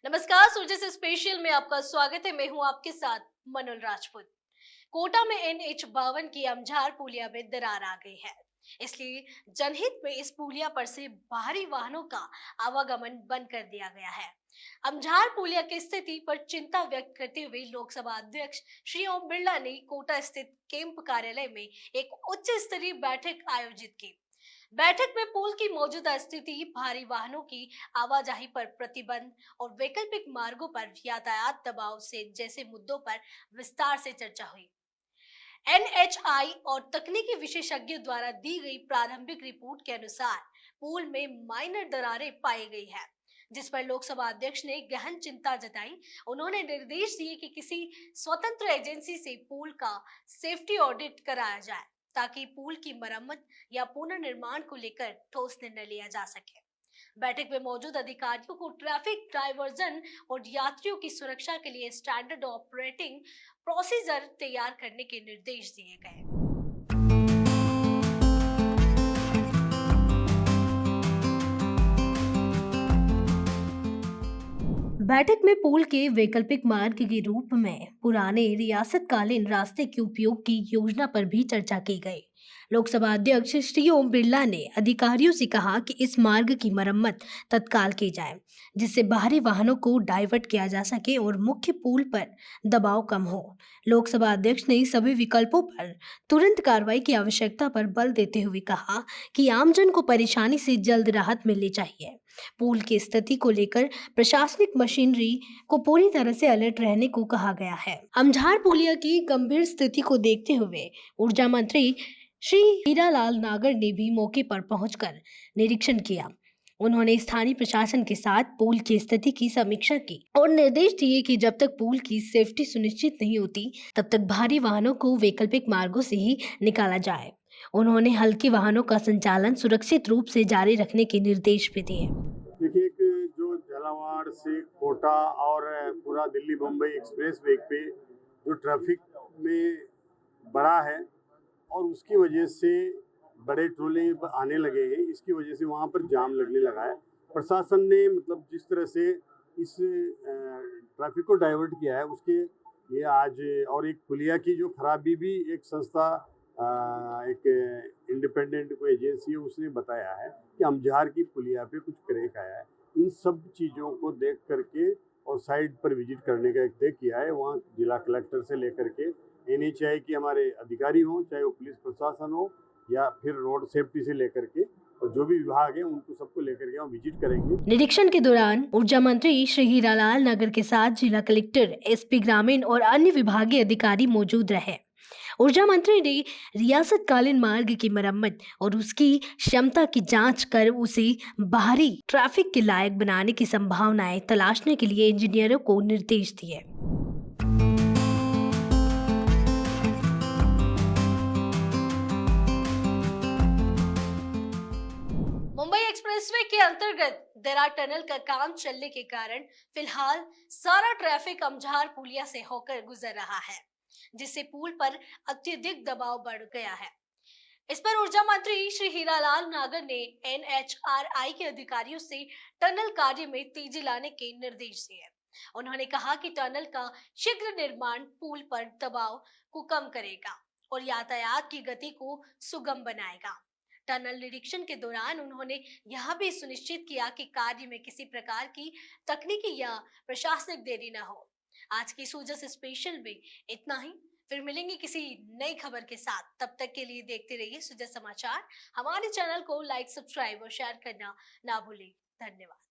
नमस्कार, सूर्य से स्पेशल में आपका स्वागत है। मैं हूं आपके साथ मनोल राजपूत। कोटा में NH 52 की अमझार पुलिया में दरार आ गई है, इसलिए जनहित में इस पुलिया पर से बाहरी वाहनों का आवागमन बंद कर दिया गया है। अमझार पुलिया की स्थिति पर चिंता व्यक्त करते हुए लोकसभा अध्यक्ष श्री ओम बिरला ने कोटा स्थित कैंप कार्यालय में एक उच्च स्तरीय बैठक आयोजित की। बैठक में पुल की मौजूदा स्थिति, भारी वाहनों की आवाजाही पर प्रतिबंध और वैकल्पिक मार्गों पर यातायात दबाव से जैसे मुद्दों पर विस्तार से चर्चा हुई। NHI और तकनीकी विशेषज्ञों द्वारा दी गई प्रारंभिक रिपोर्ट के अनुसार पुल में माइनर दरारें पाई गई है, जिस पर लोकसभा अध्यक्ष ने गहन चिंता जताई। उन्होंने निर्देश दिए कि किसी स्वतंत्र एजेंसी से पुल का सेफ्टी ऑडिट कराया जाए, ताकि पुल की मरम्मत या पुनर्निर्माण को लेकर ठोस निर्णय लिया जा सके। बैठक में मौजूद अधिकारियों को ट्रैफिक डायवर्जन और यात्रियों की सुरक्षा के लिए स्टैंडर्ड ऑपरेटिंग प्रोसीजर तैयार करने के निर्देश दिए गए। बैठक में पुल के वैकल्पिक मार्ग के रूप में पुराने रियासतकालीन रास्ते के उपयोग की योजना पर भी चर्चा की गई। लोकसभा अध्यक्ष श्री ओम बिरला ने अधिकारियों से कहा कि इस मार्ग की मरम्मत तत्काल की जाए, जिससे बाहरी वाहनों को डाइवर्ट किया जा सके और मुख्य पुल पर दबाव कम हो। लोकसभा अध्यक्ष ने सभी विकल्पों पर तुरंत कार्रवाई की आवश्यकता पर बल देते हुए कहा कि आमजन को परेशानी से जल्द राहत मिलनी चाहिए। पुल की स्थिति को लेकर प्रशासनिक मशीनरी को पूरी तरह से अलर्ट रहने को कहा गया है। अमझार पुलिया की गंभीर स्थिति को देखते हुए ऊर्जा मंत्री श्री हीरालाल नागर ने भी मौके पर पहुंचकर निरीक्षण किया। उन्होंने स्थानीय प्रशासन के साथ पुल की स्थिति की समीक्षा की और निर्देश दिए कि जब तक पुल की सेफ्टी सुनिश्चित नहीं होती, तब तक भारी वाहनों को वैकल्पिक मार्गों से ही निकाला जाए। उन्होंने हल्के वाहनों का संचालन सुरक्षित रूप से जारी रखने के निर्देश भी दिए। देखिए, एक जो झालावाड़ से कोटा और पूरा दिल्ली मुंबई एक्सप्रेस वे पे जो ट्रैफिक में बढ़ा है और उसकी वजह से बड़े ट्रोले आने लगे हैं, इसकी वजह से वहाँ पर जाम लगने लगा है। प्रशासन ने मतलब जिस तरह से इस ट्रैफिक को डाइवर्ट किया है उसके लिए आज और एक पुलिया की जो खराबी भी एक संस्था एक इंडिपेंडेंट कोई एजेंसी है उसने बताया है कि अमझार की पुलिया पे कुछ क्रैक आया है। इन सब चीज़ों को देख करके और साइड पर विजिट करने का एक तय किया है। वहाँ जिला कलेक्टर से लेकर के NHI के हमारे अधिकारी हों, चाहे वो पुलिस प्रशासन हो या फिर रोड सेफ्टी से लेकर के और जो भी विभाग है उनको सबको लेकर के वहाँ विजिट करेंगे। निरीक्षण के दौरान ऊर्जा मंत्री श्री हीरालाल नगर के साथ जिला कलेक्टर, SP ग्रामीण और अन्य विभागीय अधिकारी मौजूद रहे। ऊर्जा मंत्री ने रियासतकालीन मार्ग की मरम्मत और उसकी क्षमता की जांच कर उसे बाहरी ट्रैफिक के लायक बनाने की संभावनाएं तलाशने के लिए इंजीनियरों को निर्देश दिए। मुंबई एक्सप्रेसवे के अंतर्गत दरार टनल का काम चलने के कारण फिलहाल सारा ट्रैफिक अमझार पुलिया से होकर गुजर रहा है, जिससे पुल पर अत्यधिक दबाव बढ़ गया है। इस पर ऊर्जा मंत्री श्री हीरालाल नागर ने NHRI के अधिकारियों से टनल कार्य में तेजी लाने के निर्देश दिए। उन्होंने कहा कि टनल का शीघ्र निर्माण पुल पर दबाव को कम करेगा और यातायात की गति को सुगम बनाएगा। टनल निरीक्षण के दौरान उन्होंने यह भी सुनिश्चित किया कि कार्य में किसी प्रकार की तकनीकी या प्रशासनिक देरी न हो। आज की सूजस स्पेशल में इतना ही। फिर मिलेंगे किसी नई खबर के साथ। तब तक के लिए देखते रहिए सुजस समाचार। हमारे चैनल को लाइक, सब्सक्राइब और शेयर करना ना भूलें। धन्यवाद।